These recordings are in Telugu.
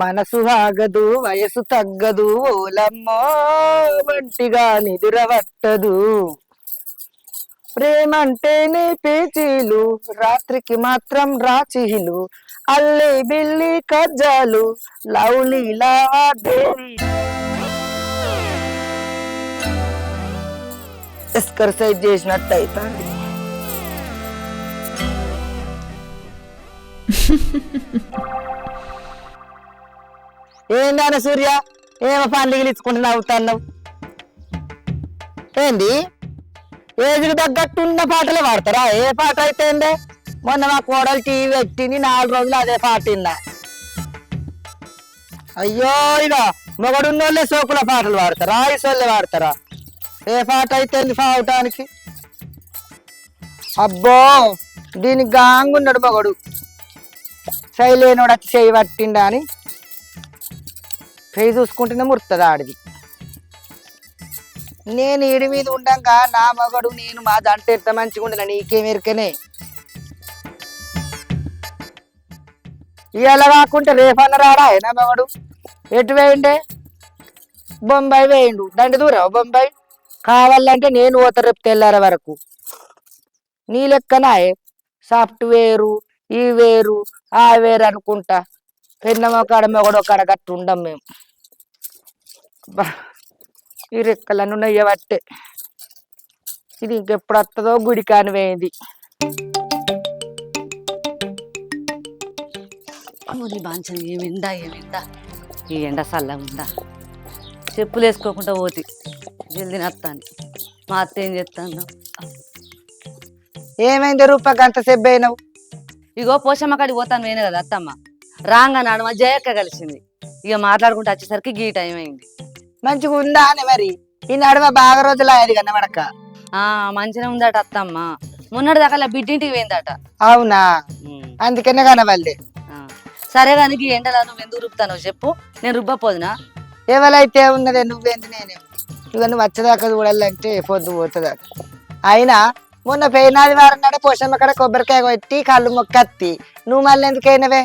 మనసు ఆగదు వయసు తగ్గదు ఓలమ్మో వంటిగా నిదురవట్టదు ప్రేమంటేనే పేచీలు రాత్రికి మాత్రం రాచిహిలు అల్లి బిల్లి కజ్జాలు లవ్లీలా దేవి ఎక్సర్సైజ్ చేసినట్టు అవుతుంది. ఏందాన సూర్య ఏమో పండుగలు ఇచ్చుకుంటూ నవ్వుతున్నావు ఏంది? ఏజ్కి తగ్గట్టున్న పాటలే పాడతారా? ఏ పాట అయితే ఏందే? మొన్న మా కోడలు టీవీ పెట్టింది 4 రోజులు అదే పాట విన్నా. అయ్యో ఇక మొగడున్నోళ్ళే సోకుల పాటలు పాడతారా? ఐసోళ్ళే పాడతారా? ఏ పాట అయితే పాడటానికి? అబ్బో దీనికి గాంగున్నాడు మొగడు, శైలేనోడు వచ్చి చేయి పట్టిండా అని చేయి చూసుకుంటేనే ముడుతుంది ఆడిది. నేను ఈడి మీద ఉండంగా నా మగడు నేను మా దంట ఎంత మంచిగా ఉండనా నీకేమెరికనే. ఇలా కాకుంటే రేపన్న రాడా నా మగడు? ఎటు వేయండే? బొంబాయి వేయండు. దండి దూరం బొంబాయి. కావాలంటే నేను పోతా రేపు తెల్లార వరకు. నీ లెక్కనాయే సాఫ్ట్వేరు ఈ వేరు ఆ వేరు అనుకుంటా పెన్నమ్మ కాడ మొగడు కాడ గట్టు ఉండం మేము. ఈ రెక్కలను నెయ్యబట్టే ఇది ఇంకెప్పుడు వస్తుందో గుడి కానివేది. బాంచని ఏమిందా ఈ ఎండ చల్లగా ఉందా? చెప్పులు వేసుకోకుండా పోతి జల్దీ నత్తాను. మా అత్త ఏం చెప్తాను? ఏమైంది రూపా గంట సేపు అయినావు? ఇగో పోషమ్మ కాడికి పోతాను వేనే కదా అత్తమ్మ. రాంగా నాడు మా జయక్క కలిసింది. ఇక మాట్లాడుకుంటూ వచ్చేసరికి గీ టైం అయింది. మంచిగా ఉందా అని మరి? ఈ నడుమ బాగా రోజులు అయ్యేది కన్నా మడక. మంచిగా ఉందట అత్తమ్మ. మొన్నటి దాకా బిడ్డింటికి పోయిందట. అవునా? అందుకనే కనవాళ్ళే. సరే కానీ ఈ ఎండలా నువ్వు ఎందుకు రుబ్బుతానో చెప్పు, నేను రుబ్బపోదునా? ఎవరైతే ఉన్నదే నువ్వేంది నేనే. ఇక నువ్వు వచ్చేదాకా చూడాలంటే పొద్దు పోతుంది. అయినా మొన్న పోయినాది వారం నాడే పోషమ్మ కాడ కొబ్బరికాయ కొట్టి కళ్ళు మొక్కత్తి నువ్వు మళ్ళీ ఎందుకైనవే?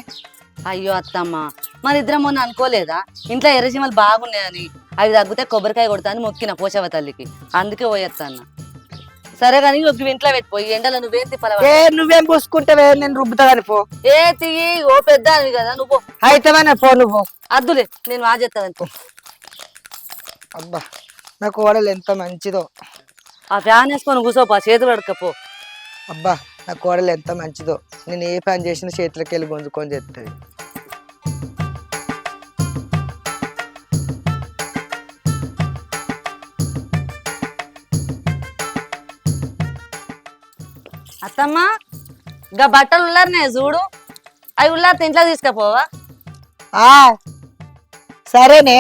అయ్యో అత్తమ్మ, మన ఇద్దరం మొన్న అనుకోలేదా ఇంట్లో ఎర్రచీమలు బాగున్నాయని? అవి తగ్గితే కొబ్బరికాయ కొడతాను మొక్కిన పోషవ తల్లికి, అందుకే పోయేస్తాను. సరే కానీ ఒక ఇంట్లో పెట్టిపోయి ఎండలో నువ్వేం తిప్పలవా? నువ్వేం పూసుకుంటావే, నేను రుబ్బుతాదని పో. ఏ తియ్యి ఓ పెద్ద అని కదా నువ్వు. అయితేనే పో నువ్వు. అద్దులే నేను వాజేస్తాను పో. అబ్బా నా కోడలు ఎంత మంచిదో. ఆ ఫ్యాన్ వేసుకొని కూర్చోపో, చేతులు అడకపో. అబ్బా నా కోడలు ఎంత మంచిదో. నేను ఏ పని చేసినా చేతులకి వెళ్ళి గుంజుకొని చేస్తుంది. అత్తమ్మ ఇంకా బట్టలు ఉల్లారనే చూడు, అవి ఉల్లారితే ఇంట్లో తీసుకపోవా? సరేనే.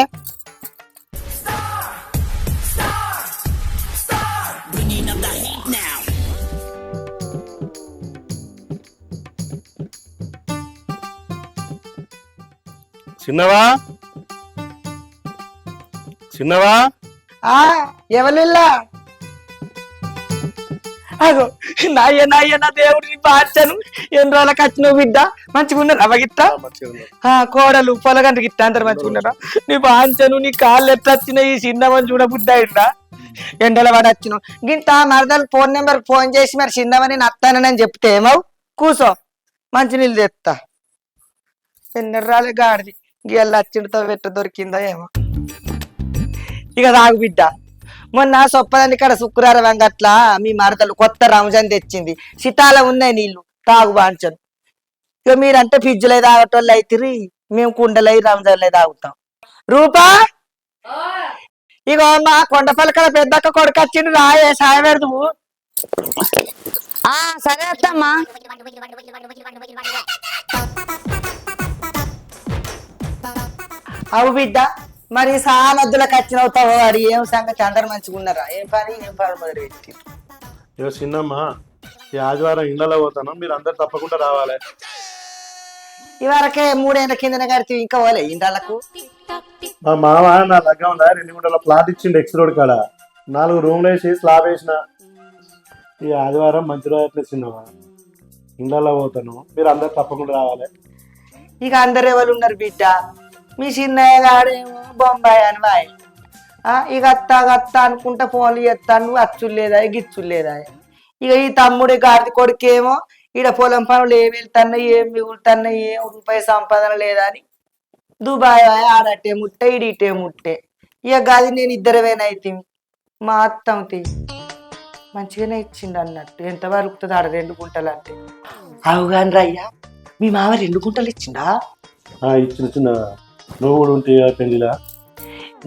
చిన్నవా చిన్నవా ఎవరిల్లా? అగో నాయ్య నా దేవుడిని బాచను. ఎన్ని రోజులకు వచ్చినావు బిడ్డ? మంచిగా ఉన్నారా అవగిట్ట? కోడలు పొలగంట గిట్ట అందరు మంచిగా ఉన్నారా? నీ బాంచను నీ కాళ్ళు ఎట్లా వచ్చినాయి? ఈ చిన్నవని చూడబుద్ధి అయిందా? ఎండల వాడు వచ్చినావు గింత మరదలు ఫోన్ నెంబర్ ఫోన్ చేసి మరి చిన్నవని నత్తానని చెప్తే ఏమవు? కూసో మంచినీళ్ళు తెస్తా. ఎన్నెర్రాలే గాడిది గీళ్ళ అచ్చిండితో పెట్ట దొరికిందా ఏమో. ఇక తాగు బిడ్డ. మొన్న సొప్పదాన్ని ఇక్కడ శుక్రవారం అంగట్లా మీ మరదలు కొత్త రంజాన్ తెచ్చింది. సితాల ఉన్నాయి నీళ్లు, తాగు బాంచను. ఇక మీరంటే ఫ్రిడ్జ్లో తాగటోళ్ళు అవుతుంది, మేము కుండలై రంజాన్లో తాగుతాం. రూపా ఇగో మా కొండపల్లికల పెద్దక్క కొడుకు వచ్చిండు, రాయే సాయ పెడదువు. సరే అత్తమ్మా. అవు బిడ్డ మరి సామద్దులకు వచ్చినవుతావు వాడు ఏం సంగతి? అందరు మంచిగా ఉన్నారా? ఏం పని మొదలు పెట్టి? ఇక చిన్నమ్మ ఈ ఆదివారం ఇండ్లలో పోతాను, మీరు అందరు తప్పకుండా రావాలి. ఇవరకే 3 ఏళ్ళ కిందనే కడితే ఇంకా పోలే ఇండ్లకు. మా మామ నా లగ్గం 2 గుంటల ప్లాట్ ఇచ్చిండు ఎక్స్ రోడ్ కాడ. 4 రూమ్లు వేసి స్లాబ్ వేసిన. ఈ ఆదివారం మంచి రోజు చిన్నమ్మ ఇండ్లలో పోతాను, మీరు అందరు తప్పకుండా రావాలి. ఇక అందరు ఎవరు ఉన్నారు బిడ్డ? మీ చిన్నయ్య గాడేమో బొంబాయి అని వాయి ఇక అత్త అనుకుంటా ఫోన్లు చేస్తాను నువ్వు అచ్చులు లేదా గిచ్చులు లేదా ఇక ఈ తమ్ముడి గాడి కొడుకేమో ఈడ పొలం పనులు ఏం వెళ్తున్నాయి ఏం మిగులుతున్నాయి ఏం రూపాయి సంపాదన లేదా అని దుబాయ్ ఆడట్టే ముట్టే ఇడిటే ముట్టే ఇక గది నేను ఇద్దరవేనైతే మా అత్తంతి మంచిగానే ఇచ్చిండు అన్నట్టు ఎంత వరుకుతుంది ఆడ 2 గుంటలు అంటే అవుగాని రయ్యా మీ మామ 2 గుంటలు ఇచ్చిండా ఇచ్చిన చిన్న నువ్వు కూడా ఉంటే పెళ్లిలా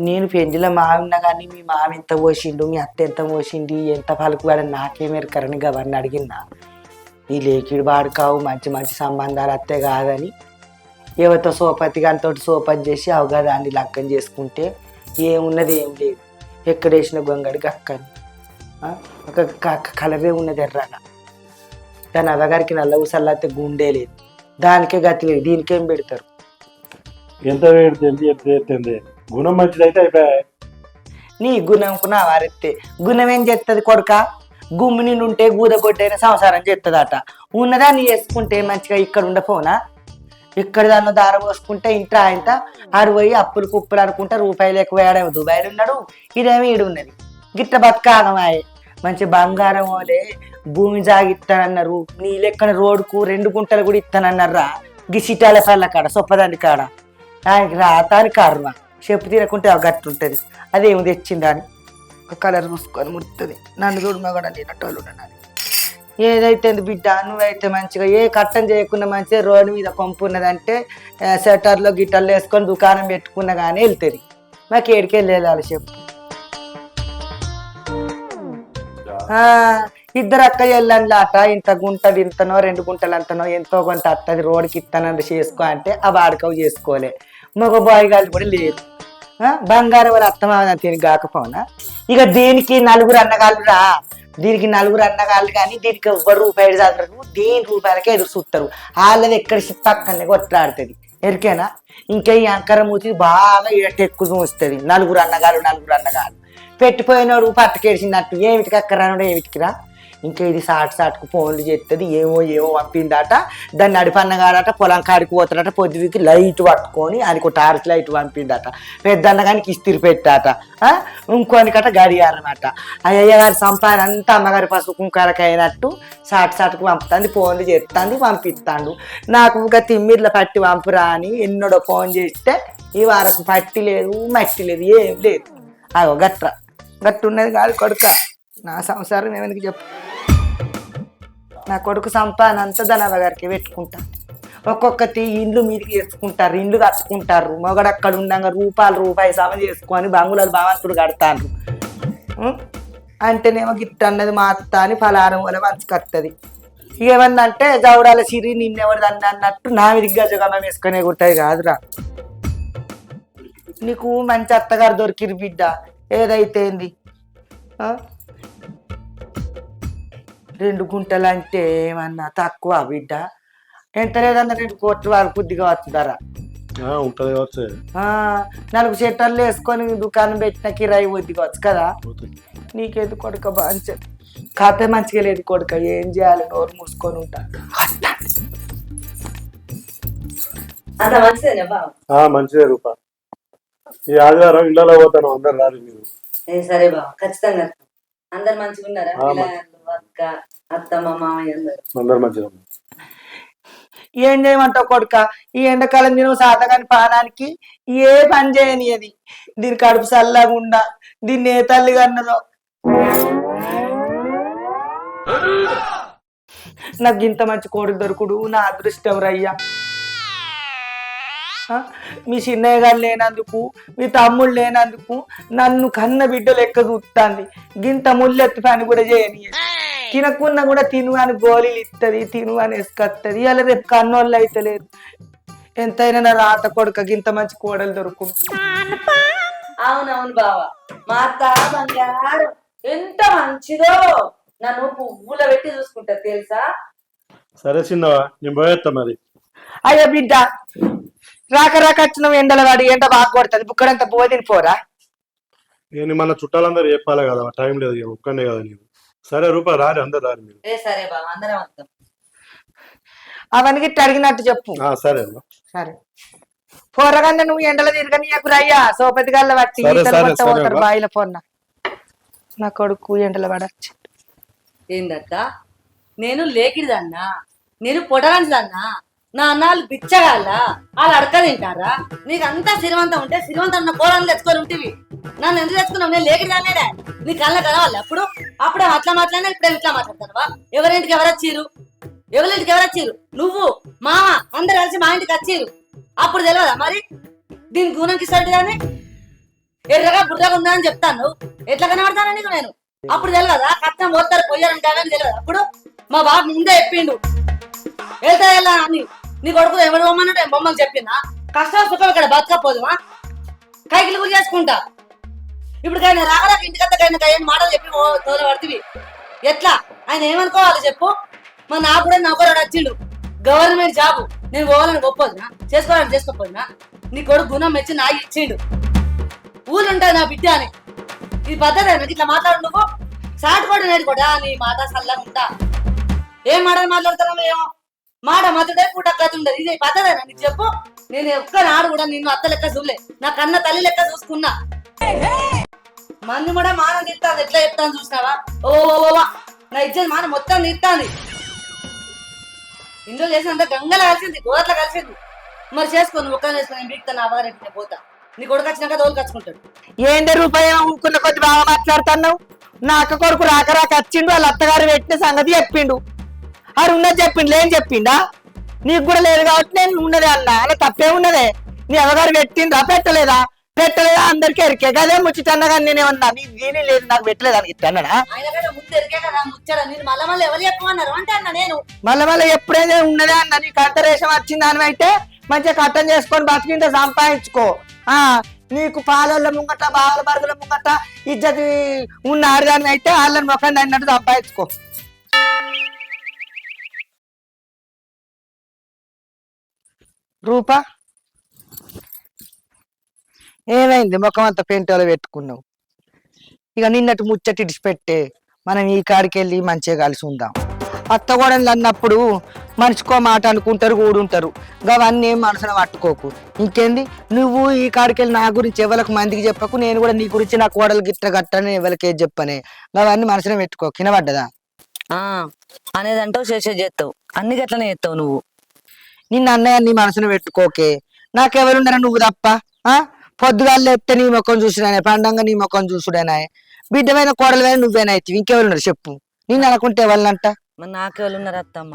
నేను పెండిలో మావిన్నా కానీ మీ మామ ఎంత పోసిండు మీ అత్త ఎంత పోసింది ఎంత పలుకువాడని నాకేమెరకరని గవర్ని అడిగిందా ఈ లేకిడు బాడుకావు మంచి మంచి సంబంధాలు అత్తే కాదని ఎవరితో సోపతి గానితో సోపతి చేసి అవగా దాన్ని లగ్గం చేసుకుంటే ఏమున్నది ఏం లేదు ఎక్కడేసిన గొంగడి గక్కని ఒక కలరే ఉన్నది ఎర్రగా దాని అవ్వగారికి నల్ల ఊసల్లాతే గుండె లేదు దానికే గతి లేదు దీనికేం పెడతారు ఎంత వేడుతుంది ఎంత ఎత్తుంది గుణం మంచిదైతే అయిపోయాయి నీ గుణంకున్నా వారెత్తే గుణం ఏం చేస్తుంది కొడుక గుమ్మి నిండు ఉంటే గూదగొడ్డైన సంసారం చేస్తుందట ఉన్నదాన్ని చేసుకుంటే మంచిగా ఇక్కడ ఉండపోనా ఇక్కడ దాన్ని దార పోసుకుంటే ఇంట్లో ఆయన అరవై అప్పులు కుప్పులు అనుకుంటా రూపాయలు ఎక్కువ వేయడం దుబాయ్లో ఉన్నాడు ఇదేమి ఈడు ఉన్నది గిట్ట బతకాగమాయే మంచి బంగారం ఓలే భూమి జాగిస్తానన్నారు నీ లెక్కన రోడ్కు 2 గుంటలు కూడా ఇస్తానన్నారా గిసిటాల సల్ల కాడ సొప్పదండి కాడ ఆయనకి రాతాని కర్మ చెప్పు తినకుంటే గట్టు ఉంటుంది అదేమి తెచ్చిందా అని ఒక కలర్ చూసుకొని ముడుతుంది నన్ను చూడు మగడ తినటోళ్ళు ఉన్నాను ఏదైతే బిడ్డ నువ్వైతే మంచిగా ఏ కట్టం చేయకుండా మంచిగా రోడ్డు మీద పంపు ఉన్నదంటే షట్టర్లో గిట్టర్లు వేసుకొని దుకాణం పెట్టుకున్నా కానీ వెళ్తుంది మాకు ఏడికి వెళ్ళాలి చెప్పు ఇద్దరు అక్క చెల్లెండ్ల అట ఇంత గుంటది ఇంతనో 2 గుంటలు అంతనో ఎంతో కొంత అత్తది రోడ్డుకి ఇస్తానని చేసుకో అంటే ఆ వాడుకవు చేసుకోలే మగ బాయ్ గాలి కూడా లేదు బంగారం వాళ్ళ అత్తమావ తిని కాకపోనా ఇక దీనికి 4 అన్నగాళ్ళు రా దీనికి 4 అన్నగాళ్ళు కానీ దీనికి ఎవ్వరు రూపాయలు చదవరు దీని రూపాయలకే ఎదురు చూస్తారు వాళ్ళది ఎక్కడ పక్కనే కొట్లాడుతుంది ఎరికేనా ఇంకా ఈ అంకరమూతి బాగా ఎక్కువ చూస్తుంది 4 అన్నగాళ్ళు పెట్టిపోయినోడు పట్టుకేసినట్టు ఏమిటికి అక్కరానోడు ఏమిటికిరా ఇంకా ఇది సాటుకు ఫోన్లు చేస్తుంది ఏమో పంపిందట దాన్ని నడిపన్నగాడట పొలం కాడికి పోతాడట పొద్దుకి లైట్ పట్టుకొని ఆయనకు టార్చ్ లైట్ పంపిందట పెద్దన్నగానికి ఇస్తిరి పెట్టాట ఇంకోనికట గడియారనట అయ్యగారి సంపాదన అంతా అమ్మగారి పసుపు కుంకాలకి అయినట్టు సాటుకు పంపుతుంది ఫోన్లు చేస్తుంది పంపిస్తాడు నాకు ఇంకా తిమ్మిర్ల పట్టి పంపురా అని ఎన్నోడో ఫోన్ చేస్తే ఈ వారకు పట్టి లేదు మట్టి లేదు ఏం లేదు అగో గట్టు ఉన్నది కాదు కొడుక నా సంసారం ఏమనికి చెప్పు నా కొడుకు సంపాదన అంతా ధనవ గారికి పెట్టుకుంటా ఒక్కొక్కటి ఇండ్లు మీదికి చేసుకుంటారు ఇండ్లు కట్టుకుంటారు మొగడు అక్కడ ఉండగా రూపాయి సమ చేసుకొని బంగుళాలు భావంతుడు కడతారు అంటేనేమో గిట్ట అన్నది మా అత్త అని ఫలారం వల్ల మంచుకొస్తుంది ఏమన్నంటే జవడాల సిరి నిన్నెవరిది అన్నట్టు నా మీదికి గజగమం వేసుకునే గుట్టది కాదురా నీకు మంచి అత్తగారు దొరికిరు బిడ్డ ఏదైతే 2 గుంటలు అంటే ఏమన్నా తక్కువ బిడ్డ ఎంత లేదన్నా 2 కోట్ల వరకు బుద్ధిగా వస్తుందరా ఉంటుంది కావచ్చు 4 షట్టర్లు వేసుకొని దుకాణం పెట్టిన కిరాయి బుద్ధి కావచ్చు కదా నీకేది కొడుక బాగా ఖాతా మంచిగా లేదు కొడుక ఏం చేయాలి నోరు మూసుకొని ఉంటా మంచిదే రూపా ఈ ఆదివారం ఇళ్ళలో పోతాను అందరు రాదు మీరు సరే బాబా ఖచ్చితంగా అందరు మంచిగా ఉన్నారా అక్క అత్తమ్మ మామయ్య అందరు మంచిగా ఏం చేయమంటావు కొడుక ఈ ఎండాకాలం తిన సాతగాని పానానికి ఏ పని చేయని అది దీని కడుపు చల్లగుండా దీన్ని ఏ తల్లి కన్నదో నాకు ఇంత మంచి కోడి దొరుకుడు నా అదృష్టం రయ్యా మీ చిన్నయ్య గారు లేనందుకు మీ తమ్ముడు లేనందుకు నన్ను కన్న బిడ్డ లెక్క చూస్తుంది గింత ముళ్ళెత్తి పని కూడా చేయని తినకున్నా కూడా తిను అని గోళీలు ఇస్తుంది తిను అని వేసుకొస్తుంది అలా రేపు కన్నోళ్ళు అయితే లేదు ఎంతైనా నా రాత కొడుక గింత మంచి కోడలు దొరుకుడు అవునవును బావా మా అత్త బంగారు ఎంత మంచిదో నన్ను పువ్వుల పెట్టి చూసుకుంటా తెలుసా సరే చిన్నవా నేను పోయేస్తా మరి అయ్యో బిడ్డ రాక వచ్చిన ఎండల వాడి ఎండ బాగా కొడుతుంది బుక్కడంతా పోదిని పోరా నేను మన చుట్టాలందరూ చెప్పాలి కదా టైం లేదు ఒక్కనే కదా నేను సరే రూపా రారు అందరు రారు మీరు సరే బాబా అందరం వస్తాం అవన్నీ అడిగినట్టు చెప్పు సరే సరే పొరగన్న నువ్వు ఎండలో తిరగనీయకురా అయ్యా సోపతి గల్ల పట్టి సరే, ఈతలు సరే, కొట్ట సరే, పోతారు బా. బాయిల పొన్న నా కొడుకు ఎండలో పడచ్చు ఏందత్త నేను లేకిడిదన్నా నేను పొడగంటిదన్నా నా అన్నాళ్ళు బిచ్చగాళ్ళ వాళ్ళు అడక తింటారా నీకు అంతా సిరివంతం ఉంటే సిరివంతం ఉన్న పోరాలు తెచ్చుకొని ఉంటివి నన్ను ఎందుకు తెచ్చుకున్నావు నేను లేకిడిదానేనే నీ కళ్ళ కలవాలి అప్పుడే అట్లా మాట్లాడినా ఇప్పుడే ఇట్లా మాట్లాడతావా ఎవరింటికి ఎవరొచ్చిరు నువ్వు మామ అందరు కలిసి మా ఇంటికి వచ్చిరు అప్పుడు తెలియదా మరి దీని గుణంకి ఇస్తాడు కానీ ఎర్రగా బుర్రగా ఉందా అని చెప్తాను ఎట్లా కనబడతాను నీకు నేను అప్పుడు తెలియదా కట్నం పోతారు పోయారని కానీ తెలియదు అప్పుడు మా బాబు ముందే చెప్పిండు వెళ్తా వెళ్ళా అని నీ కొడుకు ఎవరు బొమ్మన్నట్టు బొమ్మలు చెప్పిందా కష్టం సుఖం ఇక్కడ బతకపోదుమా కైకిలు గురి చేసుకుంటా ఇప్పుడు ఆయన రాగరాక ఇంటికత్తకైనా ఏం మాటలు చెప్పి తోల పడుతుంది ఎట్లా ఆయన ఏమనుకోవాలి చెప్పు మా నాకు కూడా నౌకరాడు వచ్చిండు గవర్నమెంట్ జాబు నేను పోవాలని గొప్పదునా చేసుకోవాలని చేసుకోపోదునా నీ కొడుకు గుణం మెచ్చి నాకు ఇచ్చిండు ఊళ్ళు ఉంటాయి నా బిడ్డ అని ఈ పద్ధతి ఇట్లా మాట్లాడు నువ్వు సాటి కూడా నేడు కూడా నీ మాట సల్లా ఉంటా ఏం మాటలు మాట్లాడుతున్నావు ఏమో మాట మతుడే పూట కథ ఉండదు ఇది పద్ధతేనా నీకు చెప్పు నేను ఒక్క నాడు కూడా నిన్ను అత్త లెక్క చూడలే నా కన్న తల్లి లెక్క చూసుకున్నా మంది కూడా మానం తిట్టాను ఎట్లా చెప్తాను చూసినావా ఓ నా ఇచ్చేది మానం మొత్తం తిట్టాంది ఇంట్లో చేసినంత గంగలో కలిసింది గోదట్లో కలిసింది మరి చేసుకో నువ్వు ఒక్క చేసుకుని బీక్తాను అవగారెట్టిన పోతా నీ కొడుకు వచ్చినాక దోలు కచ్చుకుంటాడు ఏందే రూపాయి ఊరుకున్న కొద్ది బాగా మాట్లాడుతున్నావు నా అక్క కొడుకు రాక వచ్చిండు వాళ్ళ అత్తగారు పెట్టిన సంగతి చెప్పిండు అది ఉన్నది చెప్పిండు ఏం చెప్పిండా నీకు కూడా లేదు కాబట్టి నేను ఉన్నదే అన్నా అలా తప్పే ఉన్నదే నీ ఎవగారు పెట్టిండ్రా పెట్టలేదా అందరికీ ఎరికే కదే ముచ్చిటన్నగా నేనేమన్నా నేనే లేదు నాకు పెట్టలేదు అని అన్నాడా మళ్ళీ ఎప్పుడైతే ఉన్నదే అన్న నీకు అంతరేషం వచ్చింది అని అయితే మంచిగా కట్టం చేసుకొని బతికింటే సంపాదించుకో నీకు పాలల ముంగట బావల బరుగుల ముంగట ఇజ్జతి ఉన్న ఆడదాన్ని అయితే వాళ్ళని మొఖం అన్నట్టు సంపాదించుకో రూపా ఏమైంది ముఖం అంతా పెంటోలో పెట్టుకున్నావు ఇక నిన్నటి ముచ్చటి ఇడిచిపెట్టే మనం ఈ కాడికి వెళ్ళి మంచిగా కలిసి ఉందాం అత్తగోడలు అన్నప్పుడు మనిషికో మాట అనుకుంటారు కూడుంటారు అవన్నీ ఏం మనసున పట్టుకోకు ఇంకేంది నువ్వు ఈ కాడికి వెళ్ళి నా గురించి ఎవరికి మందికి చెప్పకు నేను కూడా నీ గురించి నా కోడలు గిట్ట గట్టని ఎవరికి ఏది చెప్పనే అవన్నీ మనసున పెట్టుకో కినబడ్డదా అనేదంటావు చేస్తావు అన్ని గట్లనే చేస్తావు నువ్వు నిన్న అన్నయ్య నీ మనసున పెట్టుకోకే నాకెవరున్నారా నువ్వు తప్ప పొద్దుగాలు ఎత్తే నీ ముఖం చూసుడానే పండంగా నీ ముఖం చూసుడేనా బిడ్డమైన కోడలమైన నువ్వేనా అయితే ఇంకెవరున్నారు చెప్పు నేను అనుకుంటే ఎవరినంట మరి నాకెవరున్నారు అత్తమ్మ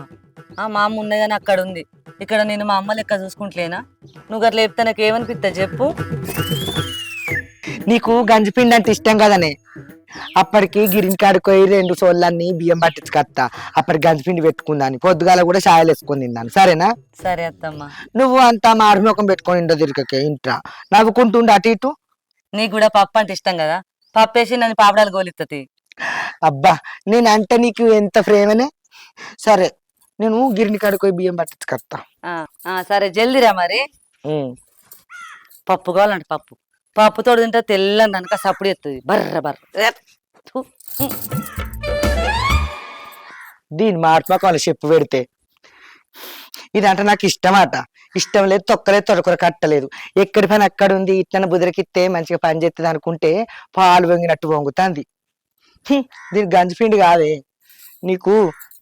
మా అమ్మ ఉన్నది కానీ అక్కడ ఉంది ఇక్కడ నేను మా అమ్మ లెక్క చూసుకుంటలేనా నువ్వు అట్లా చెప్తే నాకు ఏమనిపిస్తా చెప్పు నీకు గంజిపిండి అంటే ఇష్టం కదనే అప్పటికి గిరిని కాడుకోయి 2 సోళ్ళన్నీ బియ్యం పట్టించుకొస్తా అప్పటికి గంజిపిండి పెట్టుకుందాని పొద్దుగాల కూడా షాయలు వేసుకొని తిన్నాను సరేనా సరే అత్తమ్మ నువ్వు అంతా మారుముఖం పెట్టుకొని ఇంటో తిరగకే ఇంట్రా నవ్వుకుంటుండే అటు ఇటు నీకు కూడా పప్పు అంటే ఇష్టం కదా పప్పు వేసి నన్ను పాపడాలు గోలిస్తుంది అబ్బా నేనంటే నీకు ఎంత ప్రేమనే సరే నేను గిరిని కాడుకోయి బియ్యం పట్టించుకొస్తా సరే జల్దిరా మరి పప్పు కావాలంటే పప్పు తోడు తింటే తెల్లని అనక సప్పుడు ఎత్తుంది బర్ర దీని మాటమాకాలు చెప్పు పెడితే ఇదంటే నాకు ఇష్టం లేదు తొక్కలేదు తొడకొర కట్టలేదు ఎక్కడి పని అక్కడ ఉంది ఇట్లా బుదిరకిస్తే మంచిగా పని చేస్తుంది అనుకుంటే పాలు పొంగినట్టు పొంగుతుంది దీనికి గంజిపిండి కాదే నీకు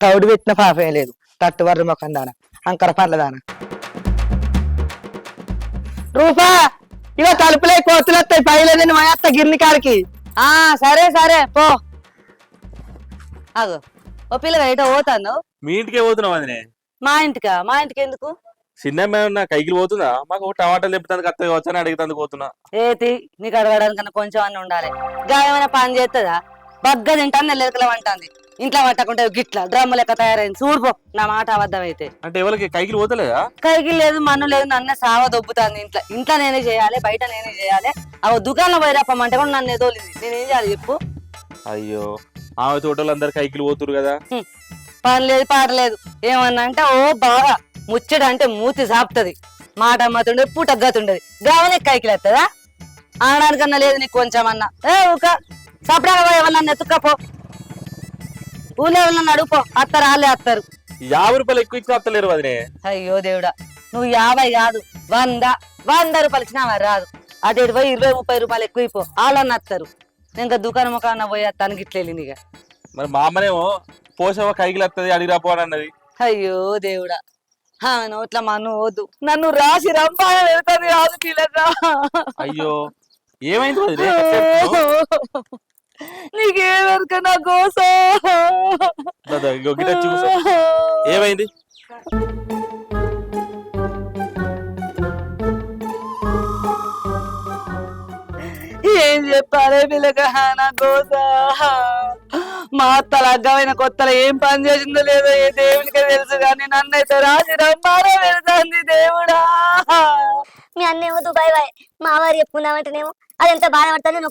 తౌడు పెట్టిన పాపం లేదు తట్టువర్ర మొఖం దాన అంకర పండ్ల దాన రూపా ఇవ తలుపులే కోతులు వస్తాయి పైలేదని మా అత్త గిర్ని కాడికి సరే పో అగో ఓ పిల్లగా ఎటో పోతాను మీ ఇంటికే పోతున్నావు అదినే మా ఇంటికి ఎందుకు చిన్న కైకిలు పోతుందా మాకు టమాటాలు తెప్పుతానికి అత్తగా వచ్చని అడిగితే పోతున్నా ఏతి నీకు అడగడానికన్నా కొంచెం అన్న ఉండాలి గాయమైనా పని చేస్తుందా బగ్గ తింటాను నెల్లెరకలం అంటుంది ఇంట్లో పట్టకుంటే గిట్లా డ్రమ్ము లెక్క తయారైంది చూడుపో నా మాట అబద్ధం అయితే అంటే ఎవరికి కైకిలు పోతలేదా కైకిలు లేదు మన్ను లేదు నన్నే సావ దొబ్బుతాంది ఇంట్లో నేనే చేయాలి బయట నేనే చేయాలి అవి దుకాణంలో పోయి రప్పమంటే కూడా నన్ను ఎదోలింది నేనేం చేయాలి చెప్పు అయ్యో ఆమె తోటలు అందరు కైకిలు పోతురు కదా పని లేదు పాట లేదు ఏమన్నా అంటే ఓ బాగా ముచ్చట అంటే మూతి సాపుతుంది మాట అమ్మతుండదు పూట గతుండదు గావనే కైకిలు ఎత్తదా ఆడడానికన్నా లేదు నీకు కొంచెం అన్నా ఊక సపడాగా పోయి ఎవరన్నా ఎత్తుకపో ఊళ్ళో ఎవరన్నా అడుగుపో అత్తారు వాళ్ళే అత్తారు 50 రూపాయలు ఎక్కువ ఇచ్చిన అత్తలేరు అదినే అయ్యో దేవుడా నువ్వు 50 కాదు 100 100 రూపాయలు ఇచ్చినా మరి రాదు. అటు 20-30 రూపాయలు ఎక్కువ వాళ్ళని వస్తారు. నేను ఇంకా దుకాణం ముఖాన పోయి తనకి ఇట్లా వెళ్ళింది ఇక. మరి మా అమ్మనేమో పోషవ కైకిలు వస్తుంది అడిగిరాపో అని అన్నది. అయ్యో దేవుడా, నోట్ల మన్ను వద్దు, నన్ను రాసి రంపాన వెళ్తుంది రాదు పిల్లగా. అయ్యో ఏమైంది వదినే? నీకేమెరక నా కోసం. దాదా, ఇగో గిట్ట వచ్చి కూర్చో. ఏమైంది? ఏం చెప్పాలి పిల్లగా నా కోసం. మా అత్త లగ్గమైన కొత్తలో ఏం పని చేసిందో లేదో ఏ దేవునికే తెలుసు, కానీ నన్నైతే రాసి రంపాన వెళ్తుంది దేవుడా. మీ అన్నేమో దుబాయ్ బాయ్, మా వారు చెప్పుకుందామంటేనేమో అది ఎంత బాధపడుతుంది. నేను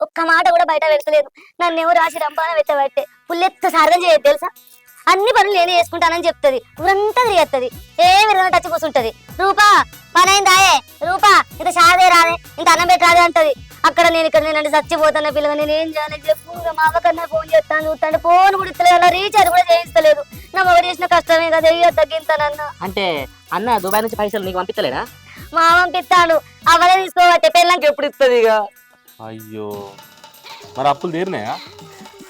ఒక్క మాట కూడా బయట పెడతలేదు. నన్నేమో రాసి రంపాన పెట్టబట్టే పుల్లెత్త సార్థం చేయదు తెలుసా. అన్ని పనులు నేనే చేసుకుంటానని చెప్తుంది, ఊరంతా తిరిగేస్తుంది, ఏ విధంగా టచ్ కూర్చుంటది. రూపా పని అయిందాయే, రూపా ఇంత షాదే రాదే, ఇంత అన్నం పెట్టి రాదే అంటది. అక్కడ నేను ఇక్కడ నేనంటే చచ్చిపోతున్నా పిల్లగా, నేను ఏం చేయాలని చెప్పు. మా అవ్వకన్నా ఫోన్ చేస్తాను చూస్తాను, ఫోన్ కూడా ఇస్తలేదు, అలా రీఛార్జ్ కూడా చేయిస్తలేదు. నా మొగడు చేసిన కష్టమే కదా, ఇయ్య తగ్గింతానన్నా. అంటే అన్న దుబాయ్ నుంచి పైసలు నీకు పంపించలేడా? మా పంపిస్తాడు, అవలే తీసుకోవట్టే పెళ్ళంకి ఎప్పుడు ఇస్తుంది ఇక. అయ్యో మరి అప్పులు తీరినాయా?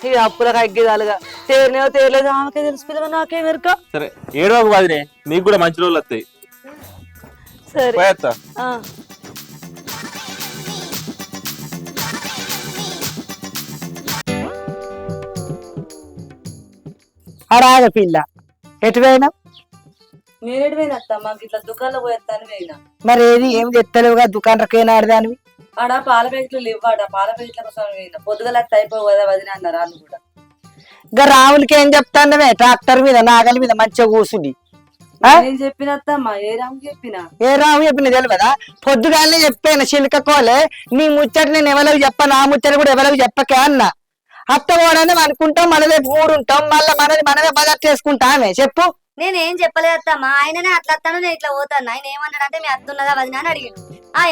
ఇక అప్పులకు అగ్గిదాలుగా తేరినో తేరలేదు ఆమెకే తెలుసు పిల్లగా, నాకే మెరక. సరే ఏడవకు వదినే, నీకు కూడా మంచి రోజులు వస్తాయి. సరే పోయేత్తా. అరాగ పిల్ల ఎటు పోయినా? నేనేటి పోయిన అత్త, మాకు ఇట్లా దుకాణంలో పోయేస్తాను పోయినా. మరి ఏది ఏం చెప్తలేవుగా దుకాణంకేనా ఆడదానివి? ఆడ పాల ప్యాకెట్లు ఇవ్వాడ, పాల ప్యాకెట్ల కోసం పోయినా. పొద్దుగల అయిపోవు కదా వదిన అన్నారు వాళ్ళు కూడా. ఇంకా రాములకి ఏం చెప్తాండమే, ట్రాక్టర్ మీద నాగలి మీద మంచిగా కూర్చుండి. ఏం చెప్పిన అత్తమ్మా? ఏ రాము చెప్పినా? ఏ రాము చెప్పిన తెలియదా? పొద్దుగానే చెప్పాను చిలుక కోలే, నీ ముచ్చట నేను ఎవరికి చెప్పను, ఆ ముచ్చట కూడా ఎవరికి చెప్పకే అన్న. అత్త పోవడానే అనుకుంటాం, మనదే ఊరుంటాం, మళ్ళీ మనమే బజార్ చేసుకుంటామే. చెప్పు. నేనేం చెప్పలేదు అత్తమ్మా, ఆయననే అట్లా వస్తాను, నేను ఇట్లా పోతాను. ఆయన ఏమన్నాడంటే మీ అత్త ఉన్నదా వదినా అని అడిగాను.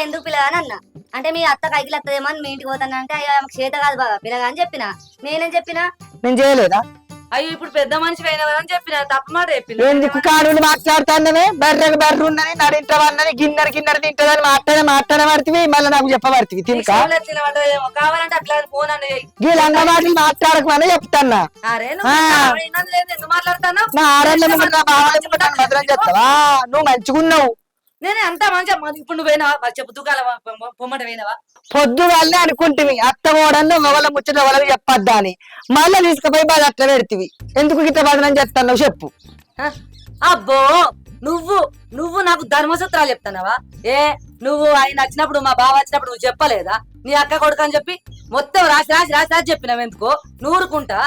ఎందుకు పిల్లగా అని అన్న. అంటే మీ అత్త కైకిలు వస్తుందేమో అని మీ ఇంటికి పోతాను అంటే, అయ్యో ఆమెకు చేత కాదు బాగా పిల్లగా అని చెప్పిన. నేనేం చెప్పినా? నేను చేయలేదా? అయ్యో ఇప్పుడు పెద్ద మనిషి అయినా అని చెప్పిన, తప్ప మాట చెప్పిన. ఎందుకు కాడులు మాట్లాడుతానమే? బర్రెకు బర్రె ఉన్నది, నడింటవన్నది, గిన్నెర తింటదని మాట్లాడబడుతుంది, మళ్ళీ నాకు చెప్పబడుతుంది. తినక కావాలంటే అట్లా ఫోన్ అని గీలంగా మాటలు మాట్లాడకమని చెప్తాన్నా. ఎందుకు మాట్లాడతాను? నా ఆరోగ్యం భద్రం చెప్తావా? నువ్వు మంచిగున్నావు. నేనే అంత మంచిగా. ఇప్పుడు నువ్వు పోయినావా చెప్పు, దుకాణం పొమ్మట పోయినావా? పొద్దుగానే అనుకుంటుంది అత్త కూడా మొగల ముచ్చట వాళ్ళకి చెప్పొద్దా అని, మళ్ళీ తీసుకుపోయి బాధ అట్లా పెడితివి. ఎందుకు గిట్ట బదనం చెప్తావు చెప్పు. అబ్బో నువ్వు నాకు ధర్మసూత్రాలు చెప్తానవా? నువ్వు ఆయన వచ్చినప్పుడు, మా బావ వచ్చినప్పుడు నువ్వు చెప్పలేదా నీ అక్క కొడుకు అని చెప్పి? మొత్తం రాసి చెప్పినావు. ఎందుకో నూరుకుంటా.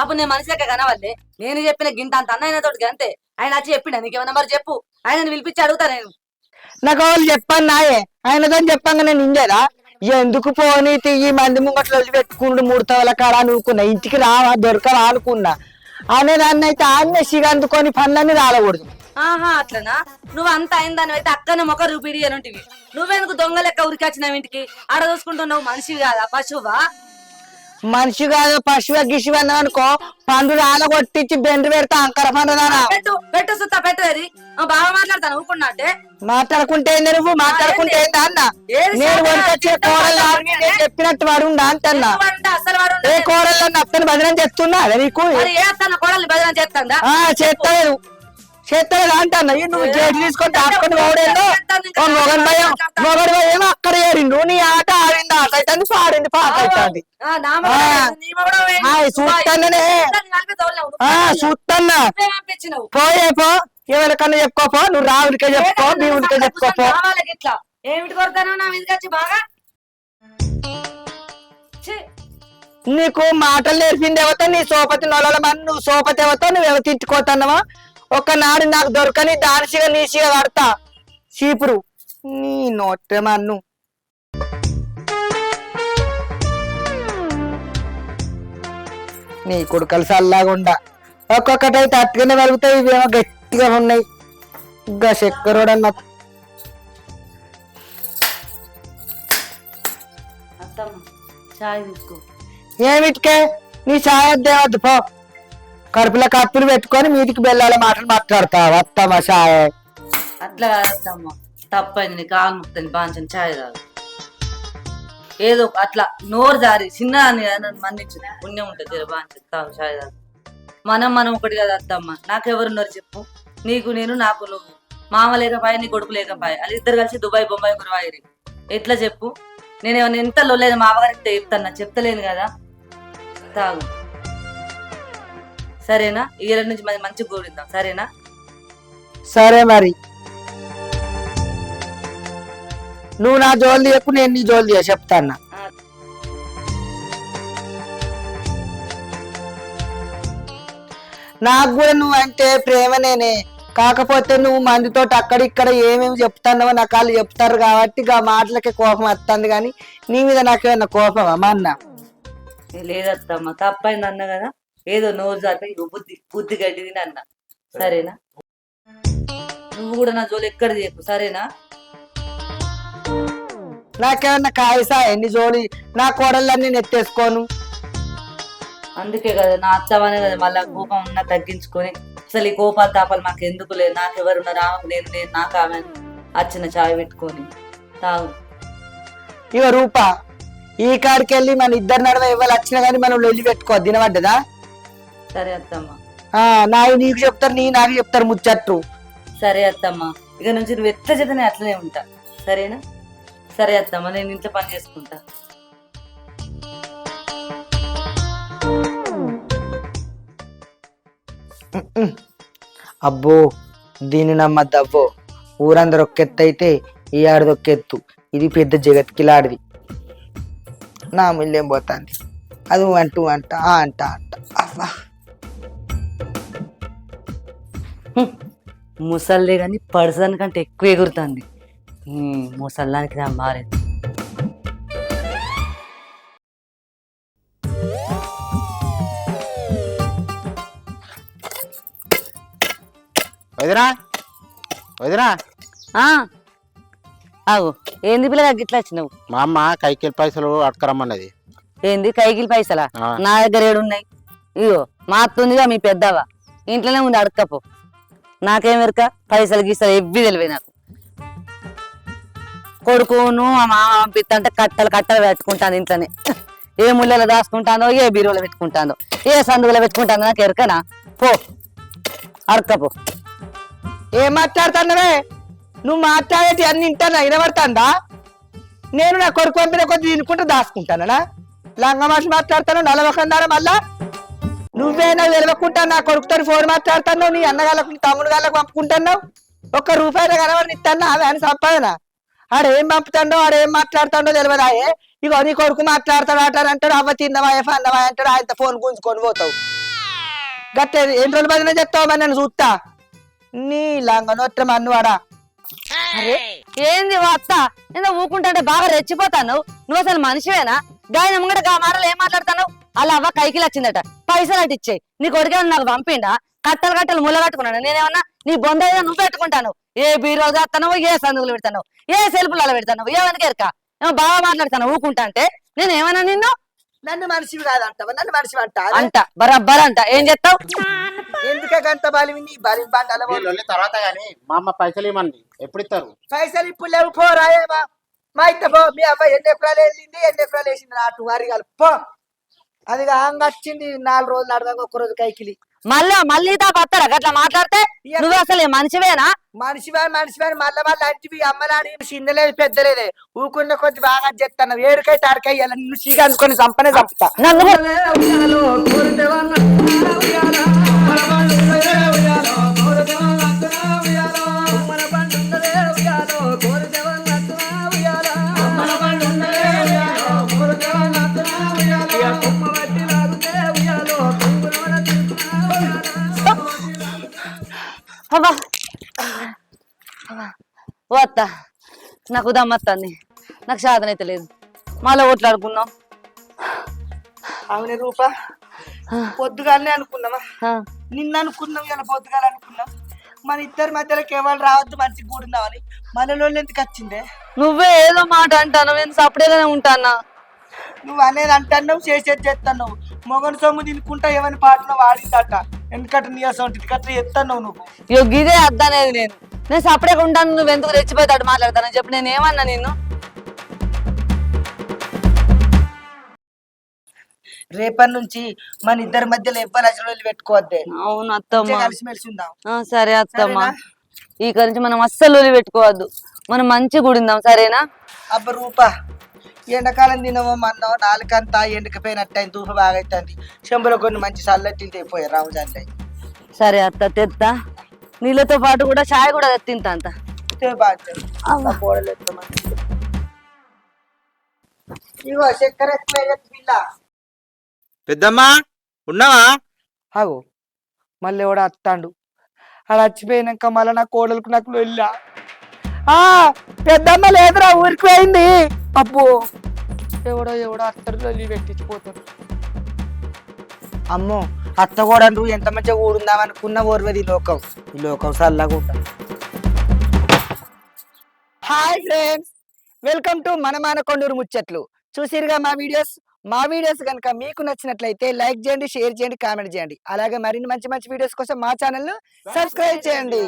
అప్పుడు నేను మనిషికే కనవల్లే. నేను చెప్పిన గింట అంత అన్న అయిన తోటికి అంతే. ఆయన వచ్చి చెప్పిన నీకేమన్నా మరి చెప్పు, ఆయన పిలిపించి అడుగుతా నేను. నాకు వాళ్ళు చెప్పాను నాయే, ఆయనతో చెప్పంగా నేను ఇంజేదా? ఎందుకు పోనీ ఈ మంది ముంగట్లో పెట్టుకుంటూ 3 తవల కాడ అనుకున్నా, ఇంటికి రావా దొరకవా అనుకున్నా. అనే దాన్ని అయితే ఆమె సిగందుకొని పనులన్నీ రాలకూడదు. అట్లనా? నువ్వు అంత అయిందాని అయితే అక్కనే మొక్క రూపిడి అని ఉంటివి. నువ్వెందుకు దొంగ లెక్క ఉరికొచ్చినావు ఇంటికి? ఆడ చూసుకుంటున్నావు. మనిషి కాదా పశువా? మనిషి కాదు పశువు గిశువు అన్నా అనుకో, పండు రాలగొట్టించి బెండు పెడతా అంకర పండుదానా. పెట్టు సుత్తా పెట్టేది. బాగా మాట్లాడతాను ఊరుకున్నా. మాట్లాడుకుంటే నువ్వు మాట్లాడుకుంటే అన్న నేను వరకొచ్చే కోడలు నేను చెప్పినట్టు వాడు ఉండా అంటన్నా. ఏ కోడలు అత్తని భజనం చేస్తున్నా నీకు? చేస్తలేదు చేస్తలేదు అంటన్నా. నువ్వు చేతి తీసుకొని దాచుకొని పోవడేదో మొగడు భయం అక్కడ ఏరిండు. నీ ఆట ఆడింది, ఆట అవుతుంది, పాడింది, పాట అవుతుంది. చూస్తానే చూస్తున్నా. పోయే పో, ఎవరికన్నా చెప్పుకోపో. నువ్వు రావుడికే చెప్పుకో, మీ ఊరికే చెప్పుకోపో. ఏమిటి కొడతాను నా మీద వచ్చి బాగా? నీకు మాటలు నేర్పింది ఎవతో? నీ సోపతి నొలల మంది. నువ్వు సోపతి ఎవతో? నువ్వు ఎవరు తిట్టుకోతున్నావా? ఒకనాడు నాకు దొరకని దానిసిగా నీసిగా కడతా చీపురు నీ నోటే మన్ను. నీ కొడుకలు చల్లాగుండా ఒక్కొక్కటైతే అట్టుగానే వెలుగుతాయి, ఇవేమో గట్టిగా ఉన్నాయి. ఇంకా చక్కెరోడన్న ఏమిటికే నీ ఛాయ్ వద్దేవద్దు పో. కడుపులో కప్పులు పెట్టుకొని మీదికి బెల్లాల మాటలు మాట్లాడతావు. అత్తమ్మ ఛాయ్ అట్లా కాదమ్మా, తప్పైంది నీ కాలు ముక్తాను బాంచని ఛాయ్ తాగు. ఏదో అట్లా నోరు జారి చిన్న నన్ను మన్నించు పుణ్యం ఉంటుంది బాంచని తాగు ఛాయ్ తాగు. మనం ఒకటి కదా అత్తమ్మ. నాకెవరున్నారు చెప్పు? నీకు నేను, నాకు నువ్వు. మామ లేకపోయా, నీ కొడుకు లేకపోయా, అది ఇద్దరు కలిసి దుబాయ్ బొంబాయి గురవాయిరి. ఎట్లా చెప్పు? నేను ఏమన్నా ఎంత లొల్లేదు మామగారికి చెప్తాను, చెప్తలేను కదా. తాగు సరేనా? ఈ ఏళ్ళ నుంచి మంచిగా కూడిద్దాం సరేనా? సరే మరి నువ్వు నా జోలు తీయకు, నేను నీ జోలు తీయ చెప్తాన్నా. నాకు కూడా నువ్వు అంటే ప్రేమనేనే, కాకపోతే నువ్వు మందితో అక్కడిక్కడ ఏమేమి చెప్తున్నావో నాకు వాళ్ళు చెప్తారు కాబట్టి ఆ మాటలకే కోపం వస్తుంది, కానీ నీ మీద నాకేమన్నా కోపమా మా అన్న? లేదత్తమ్మ, తప్పైంది అన్న కదా, ఏదో నోరు జాపి బుద్ధి బుద్ధి గడ్డిది అన్న సరేనా? నువ్వు కూడా నా జోలు ఎక్కడ చేయకు సరేనా? నాకేమన్నా కాయసా ఎన్ని జోలి నా కోడళ్ళన్నీ నెత్తేసుకోను. అందుకే కదా నా అత్తమనే కదా మళ్ళా కోపం ఉన్నా తగ్గించుకొని, అసలు ఈ కోపాలు తాపాలు మాకు ఎందుకు లేదు, నాకెవరున్నారు ఆమెకు నేను నాకు ఆమె వచ్చిన చాయ్ పెట్టుకొని తాగు. ఇక రూపా ఈ కాడికి వెళ్ళి మన ఇద్దరు నడవ ఇవ్వాలి వచ్చినా కానీ మనం వెళ్ళి పెట్టుకో తినబడ్డదా? సరే అత్తమ్మ. నాయి నీకు చెప్తారు, నీ నాకు చెప్తారు ముచ్చట్టు. సరే అత్తమ్మ, ఇక నుంచి నువ్వు ఎట్లా చేత నేను అట్లనే ఉంటా సరేనా? సరే అత్తమ్మ, నేను ఇంట్లో పని చేసుకుంటా. అబ్బో దీన్ని నమ్మద్దబ్బో, ఊరందరూ ఒక్కెత్తు అయితే ఈ ఆడది ఒక్కెత్తు, ఇది పెద్ద జగత్కిలాడిది. నా మిల్లేం పోతాంది, అది అంటూ అంట అంట అంట. అబ్బా ముసల్దే కానీ పడసదానికంటే ఎక్కువ ఎగురుతుంది. ముసల్లానికి నా మారేది. వదినా వదినా ఆగు, ఏంది పిల్లగా గిట్లా వచ్చినావు? మా అమ్మ కైకిల్ పైసలు అడకరమ్మన్నది. ఏంది కైకిలి పైసలా? నా దగ్గర ఏడున్నాయి? ఇగో మా అత్తుందిగా మీ పెద్దవా, ఇంట్లోనే ఉంది అడక్కపో. నాకేం ఎరక పైసలు గీసలు ఎవ్వి తెలివే నాకు. కొడుకును ఆ మామ పంపిస్తంటే కట్టలు కట్టలు పెట్టుకుంటాను ఇంట్లోనే. ఏ ముళ్ళలో దాచుకుంటానో, ఏ బీరువులో పెట్టుకుంటానో, ఏ సందులో పెట్టుకుంటానో నాకు ఎరకనా? పో అడక్కపో. ఏం మాట్లాడుతున్నావే నువ్వు? మాట్లాడేటి అన్ని ఇంటానా వినబడుతుందా? నేను నా కొడుకు పంపిన కొద్ది తినుకుంటూ దాచుకుంటానా? లంగ మాటలు మాట్లాడతాను నలవకుండా మళ్ళా. నువ్వే నాకు తెలవకుండా నా కొడుకుతో ఫోన్ మాట్లాడుతున్నావు, నీ అన్నగాళ్ళకు తమ్ముడు గాళ్ళకు పంపుకుంటున్నావు. ఒక్క రూపాయలు కనబడి ఇస్తాను ఆమె అని సంపాదన. ఆడేం పంపుతాడో ఆడేం మాట్లాడుతాడో తెలియదాయే. ఇగో నీ కొడుకు మాట్లాడతాడు అంటాడు, అవ్వ తిన్నవా అన్నవా అంటాడు, ఆయన ఫోన్ గుంజుకొని పోతావు. గట్టే ఎన్ని రోజులు బదిలీ చెప్తావు మరి నన్ను చూస్తా. నీ లంగ నొట్ట మన్నువాడా. అరే ఏంది అత్త, ఏదో ఊకుంటే బాగా రెచ్చిపోతాను. నువ్వు అసలు మనిషివేనా? గాయన ముంగట గా మాటలు ఏం మాట్లాడతాను? అలా అవ్వ కైకిలు వచ్చిందట, పైసలు అటు ఇచ్చేయి. నీ కొడుకే నాకు పంపిండా? కట్టలు కట్టలు ముళ్ళ కట్టుకున్నాను. నేనేమన్నా నీ బొంద ఏదో నువ్వు పెట్టుకుంటాను. ఏ బీరోలు కాస్తాను, ఏ సందులు పెడతాను, ఏ సెల్పులలో పెడతాను, ఏమనికి ఎరక ఏమో బాగా మాట్లాడతాను ఊకుంటా అంటే. నేనేమన్నా నిన్ను? నన్ను మనిషివి కాదంటావా? నన్ను మనిషి అంట బరాబర్ అంట. ఏం చేస్తావు? ఎందుకే గంట బలి బలి పంటల తర్వాత గాని మా అమ్మ పైసలు ఇవ్వమంది. ఎప్పుడు ఇస్తారు? పైసలు ఇప్పుడు లేవు, పోరాయేమా మా ఇట్ట పో. మీ అబ్బాయి ఎన్ని ఎకరాలు వెళ్ళింది, ఎన్ని ఎకరాలు వేసింది నాటు వారిగాలు పో. అది వచ్చింది 4 రోజులు నడవగా, ఒక్క రోజు కైకిలి. మళ్ళీ తాపత్తారా గట్లా మాట్లాడితే? నువ్వు అసలు మనిషివేనా? మనిషివారి మళ్ళీ వాళ్ళు అంటివి అమ్మలాని చిన్నలేదు పెద్దలేదే. ఊకున్న కొద్ది బాగా చెప్తాను. ఏడుకై తారకై నువ్వు చీగా అనుకొని చంపనే చంపుతా. వత్తా, నాకు దమ్మత్తాంది, నాకు సాధన అయితే లేదు. మళ్ళీ ఓట్లాడుకున్నాం. అవునే రూపా, పొద్దుగానే అనుకున్నామా? నిన్న అనుకున్నాం, ఇలా పొద్దుగాల అనుకున్నాం. మన ఇద్దరి మధ్యలోకి ఎవరు రావద్దు, మంచి కూడుందామని. మనలో ఎందుకు వచ్చిందే? నువ్వే ఏదో మాట అంటాను, నేను సపరేట్గానే ఉంటానా. నువ్వు అనేది అంటున్నావు, చేసేది చేస్తున్నావు. మొగను సొమ్ము తినుకుంటా ఏమని పాటలో వాడిందట. ఎందుకంటే నీ అసలు కట్ట ఎత్తన్నావు నువ్వు. గిదే అద్దనేది. నేను సపరేట్గా ఉంటాను, నువ్వు ఎందుకు రెచ్చిపోతాడు మాట్లాడతానని చెప్పి నేను ఏమన్నా నిన్ను? రేపటి నుంచి మన ఇద్దరి మధ్యలో ఎవ్వరు అసలు పెట్టుకోవద్దే. అవును అత్తమ్మ. కలిసిమెలిసి ఉందాం. సరే అత్తమ్మ, సరేనా? ఈ నుంచి మనం అస్సలు పెట్టుకోవద్దు, మనం మంచిగా గుడిందాం సరేనా? అబ్బ రూపా, ఎండాకాలం తినవో మన్నో నాలుకంతా ఎండకపోయినట్టయింది, తూప బాగా అవుతుంది. చెంబులో కొన్ని మంచి చల్లటి అయిపోయాయి రామజాన్లే. సరే అత్త తెత్తా, నీళ్ళతో పాటు కూడా చాయ్ కూడా తింటా అంత. ఇగో చక్కెర పిల్ల. పెద్దమ్మా ఉన్నావా? అగో మళ్ళీ ఎవడో అత్తాండు. అది చచ్చిపోయినాక మళ్ళీ నా కోడలకు నాకు వెళ్ళా. పెద్దమ్మ లేదురా, ఊరికి పోయింది. అబ్బో ఎవడో అత్తరు వెళ్ళి పెట్టించిపోతారు. అమ్మో అత్త కూడా ఎంత మంచిగా ఊడుందాం అనుకున్న ఓర్వది ఈ లోకం సల్లగా ఉంటుంది. హాయ్ ఫ్రెండ్స్, వెల్కమ్ టు మన మానకొండూరు ముచ్చట్లు. చూసిరుగా మా వీడియోస్ కనుక మీకు నచ్చినట్లయితే లైక్ చేయండి, షేర్ చేయండి, కామెంట్ చేయండి. అలాగే మరిన్ని మంచి మంచి వీడియోస్ కోసం మా ఛానల్ ను సబ్స్క్రైబ్ చేయండి.